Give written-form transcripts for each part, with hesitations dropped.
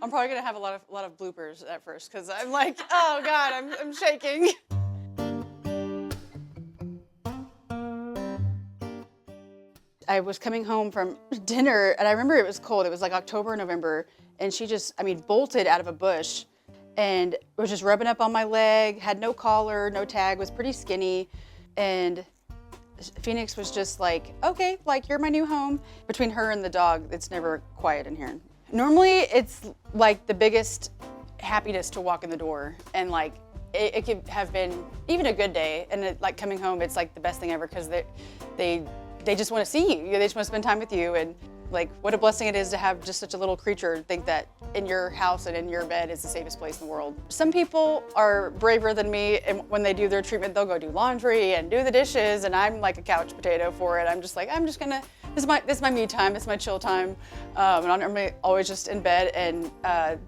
I'm probably gonna have a lot of bloopers at first because I'm like, oh God, I'm shaking. I was coming home from dinner and I remember it was cold. It was like October or November, and she just, bolted out of a bush and was just rubbing up on my leg, had no collar, no tag, was pretty skinny. And Phoenix was just like, okay, like you're my new home. Between her and the dog, it's never quiet in here. Normally it's like the biggest happiness to walk in the door, and like it could have been even a good day, and like coming home, it's like the best thing ever because they just want to see you. They just want to spend time with you, and like what a blessing it is to have just such a little creature think that in your house and in your bed is the safest place in the world. Some people are braver than me, and when they do their treatment, they'll go do laundry and do the dishes, and I'm like a couch potato for it. I'm just like, I'm just gonna, this is my me time, this is my chill time. And I'm normally always just in bed, and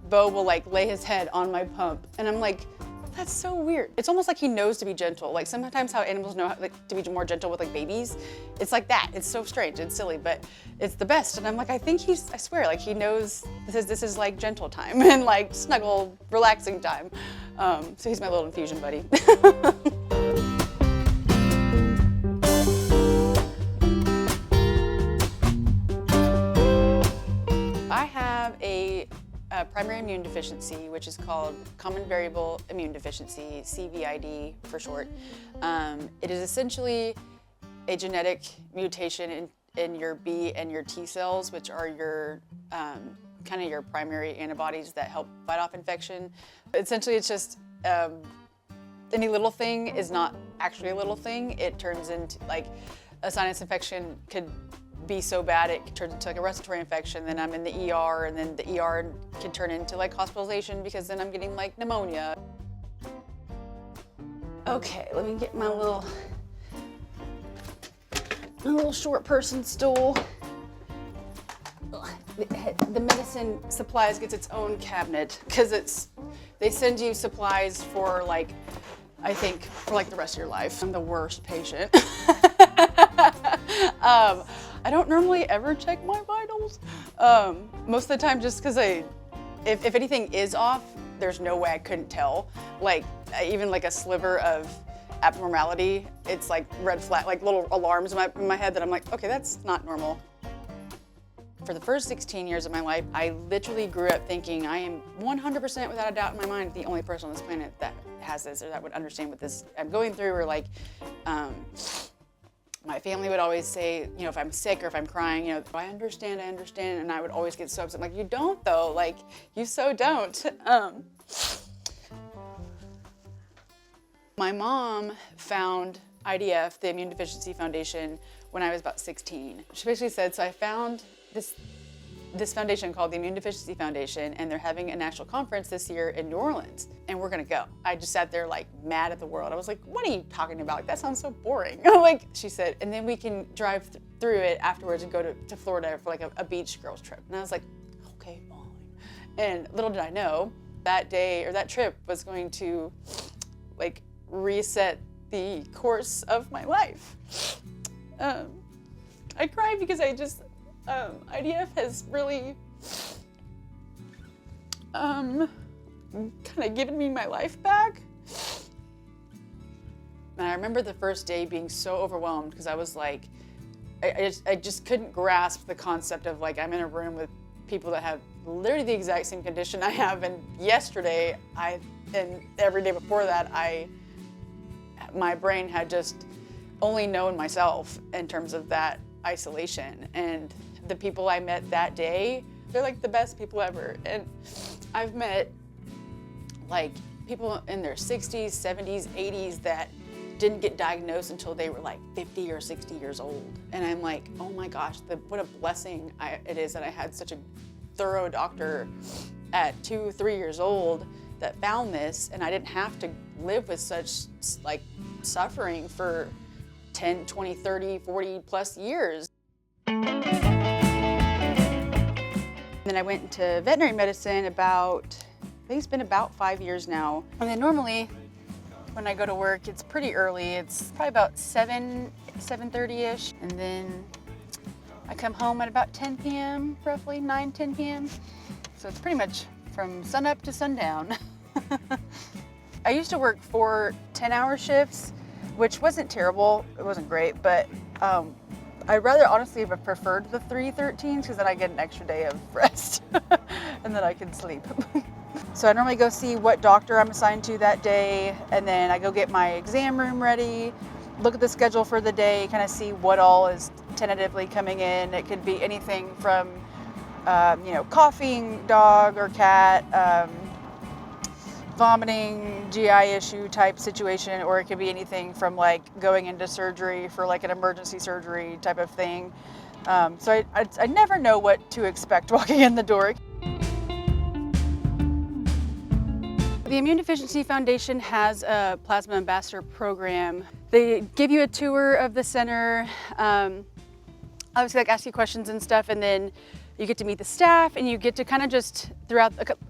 Bo will like lay his head on my pump, and I'm like, that's so weird. It's almost like he knows to be gentle. Like sometimes how animals know how, like, to be more gentle with like babies. It's like that. It's so strange and silly, but it's the best. And I'm like, I think I swear, like he knows this is like gentle time and like snuggle, relaxing time. So he's my little infusion buddy. I have a primary immune deficiency, which is called Common Variable Immune Deficiency, CVID for short. It is essentially a genetic mutation in your B and your T cells, which are your kind of your primary antibodies that help fight off infection. Essentially, it's just any little thing is not actually a little thing. It turns into like a sinus infection could be so bad it turns into like a respiratory infection, then I'm in the ER, and then the ER can turn into like hospitalization because then I'm getting like pneumonia. Okay, let me get my little short person stool. The medicine supplies gets its own cabinet because they send you supplies for like, I think for like the rest of your life. I'm the worst patient. I don't normally ever check my vitals. Most of the time just because if anything is off, there's no way I couldn't tell. Like even like a sliver of abnormality, it's like red flag, like little alarms in my head that I'm like, okay, that's not normal. For the first 16 years of my life, I literally grew up thinking I am 100% without a doubt in my mind the only person on this planet that has this or that would understand what this I'm going through, or like, my family would always say, you know, if I'm sick or if I'm crying, you know, I understand, and I would always get so upset. I'm like, you don't though, like, you so don't. My mom found IDF, the Immune Deficiency Foundation, when I was about 16. She basically said, so I found this foundation called the Immune Deficiency Foundation, and they're having a national conference this year in New Orleans, and we're gonna go. I just sat there like mad at the world. I was like, what are you talking about? Like, that sounds so boring. Like, she said, and then we can drive through it afterwards and go to Florida for like a beach girls trip. And I was like, okay, fine. And little did I know, that day or that trip was going to like reset the course of my life. I cried because IDF has really kind of given me my life back. And I remember the first day being so overwhelmed because I was like, I just couldn't grasp the concept of like, I'm in a room with people that have literally the exact same condition I have. And yesterday, and every day before that, my brain had just only known myself in terms of that isolation. And the people I met that day, they're like the best people ever. And I've met like people in their 60s, 70s, 80s that didn't get diagnosed until they were like 50 or 60 years old. And I'm like, oh my gosh, what a blessing it is that I had such a thorough doctor at 2, 3 years old that found this, and I didn't have to live with such like suffering for 10, 20, 30, 40 plus years. And then I went into veterinary medicine I think it's been about 5 years now. And then normally when I go to work, it's pretty early. It's probably about 7:30-ish. And then I come home at about 10 p.m., roughly 9, 10 p.m. So it's pretty much from sunup to sundown. I used to work 4 10-hour shifts, which wasn't terrible. It wasn't great, but I'd rather honestly have preferred the 3 13s because then I get an extra day of rest and then I can sleep. So I normally go see what doctor I'm assigned to that day, and then I go get my exam room ready, look at the schedule for the day, kind of see what all is tentatively coming in. It could be anything from, coughing dog or cat, vomiting, GI issue type situation, or it could be anything from like going into surgery for like an emergency surgery type of thing. So I never know what to expect walking in the door. The Immune Deficiency Foundation has a Plasma Ambassador program. They give you a tour of the center, obviously like ask you questions and stuff, and then you get to meet the staff and you get to kind of just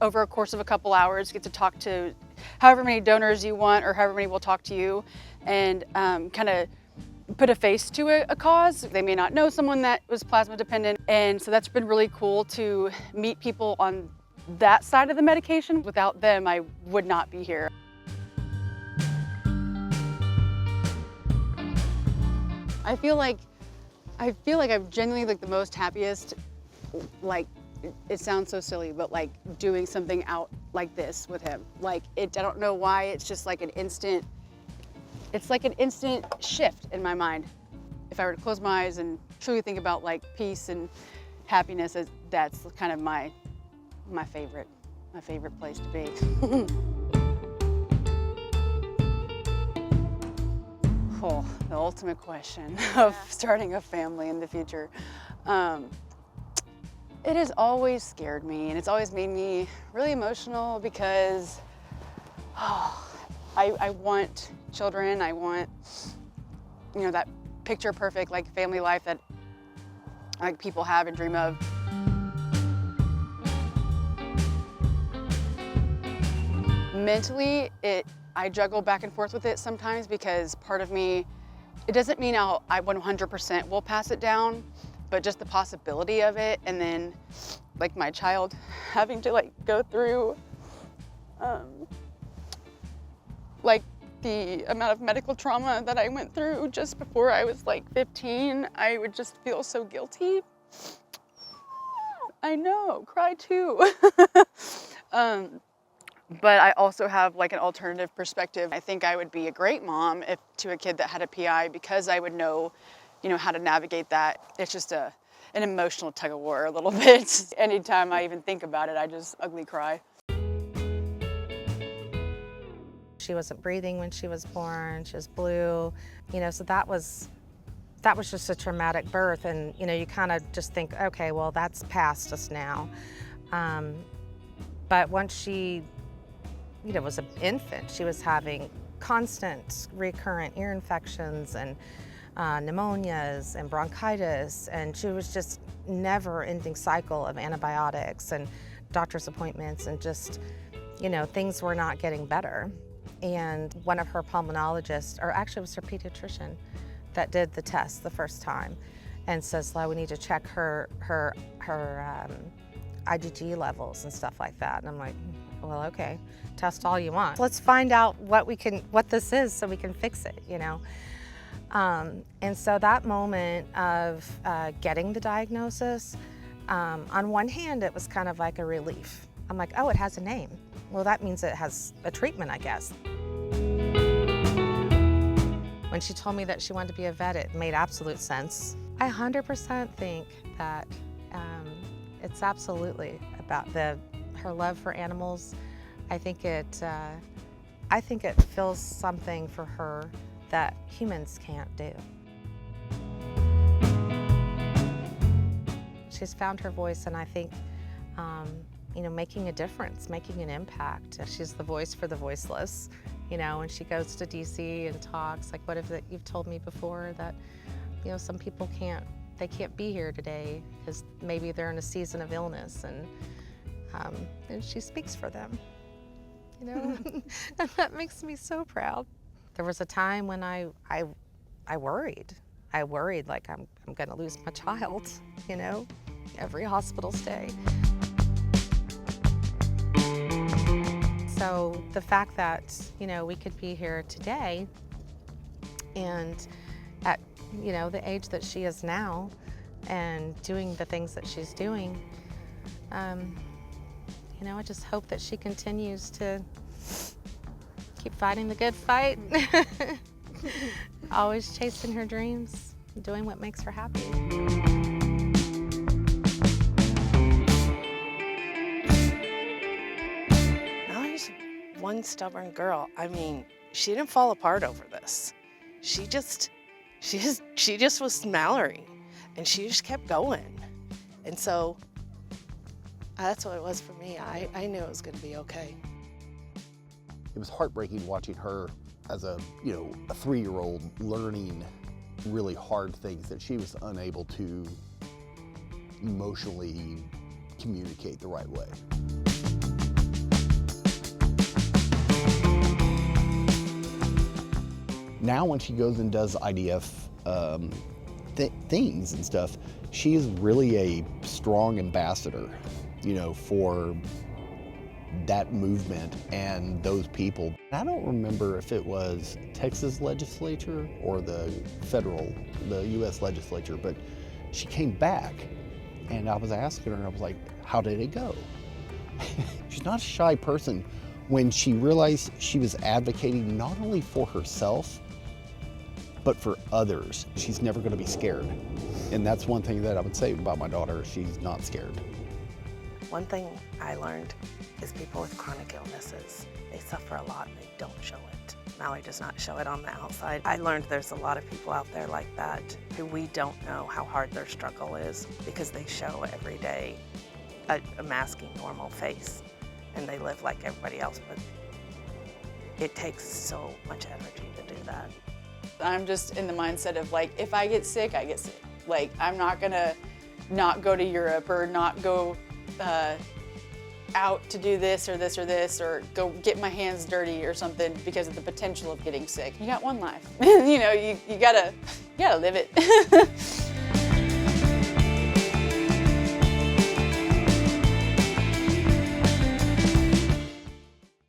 over a course of a couple hours, get to talk to however many donors you want or however many will talk to you, and kind of put a face to a cause. They may not know someone that was plasma dependent, and so that's been really cool to meet people on that side of the medication. Without them, I would not be here. I feel like I'm genuinely like the most happiest, like it sounds so silly, but like doing something out like this with him. Like I don't know why, it's just like it's like an instant shift in my mind. If I were to close my eyes and truly think about like peace and happiness, that's kind of my favorite place to be. Oh, the ultimate question of starting a family in the future. It has always scared me, and it's always made me really emotional because I want children. I want, that picture perfect like family life that like people have and dream of. Mentally, I juggle back and forth with it sometimes because part of me, it doesn't mean I 100% will pass it down, but just the possibility of it, and then like my child having to like go through like the amount of medical trauma that I went through just before I was like 15, I would just feel so guilty. I know, cry too. But I also have like an alternative perspective. I think I would be a great mom to a kid that had a PI because I would know, how to navigate that. It's just an emotional tug of war a little bit. Anytime I even think about it, I just ugly cry. She wasn't breathing when she was born. She was blue, so that was just a traumatic birth. And, you kind of just think, okay, well, that's past us now. But once she was an infant, she was having constant recurrent ear infections and pneumonias and bronchitis, and she was just never-ending cycle of antibiotics and doctor's appointments, and just, things were not getting better. And one of her pulmonologists, or actually it was her pediatrician, that did the test the first time and says, we need to check her IgG levels and stuff like that. And I'm like, well, okay, test all you want. Let's find out what this is so we can fix it, And so that moment of getting the diagnosis, on one hand, it was kind of like a relief. I'm like, oh, it has a name. Well, that means it has a treatment, I guess. When she told me that she wanted to be a vet, it made absolute sense. I 100% think that it's absolutely about her love for animals. I think it fills something for her that humans can't do. She's found her voice, and I think, making a difference, making an impact. She's the voice for the voiceless, when she goes to DC and talks, like, what if you've told me before that, some people can't be here today because maybe they're in a season of illness, and she speaks for them, and that makes me so proud. There was a time when I worried. I worried like I'm gonna lose my child, every hospital stay. so the fact that, we could be here today and at, the age that she is now and doing the things that she's doing, I just hope that she continues to keep fighting the good fight, always chasing her dreams, doing what makes her happy. Mallory's one stubborn girl. I mean, she didn't fall apart over this. She just was Mallory, and she just kept going. And so that's what it was for me. I knew it was going to be okay. It was heartbreaking watching her as a 3-year-old learning really hard things that she was unable to emotionally communicate the right way. Now when she goes and does IDF things and stuff, she is really a strong ambassador, for that movement and those people. I don't remember if it was Texas legislature or the US legislature, but she came back and I was asking her, I was like, how did it go? She's not a shy person. When she realized she was advocating not only for herself, but for others, she's never going to be scared. And that's one thing that I would say about my daughter, she's not scared. One thing I learned is people with chronic illnesses, they suffer a lot and they don't show it. Mallory does not show it on the outside. I learned there's a lot of people out there like that who we don't know how hard their struggle is because they show every day a masking normal face and they live like everybody else, but it takes so much energy to do that. I'm just in the mindset of like, if I get sick, I get sick. Like, I'm not gonna not go to Europe or not go out to do this or this or this or go get my hands dirty or something because of the potential of getting sick. You got one life. You gotta live it.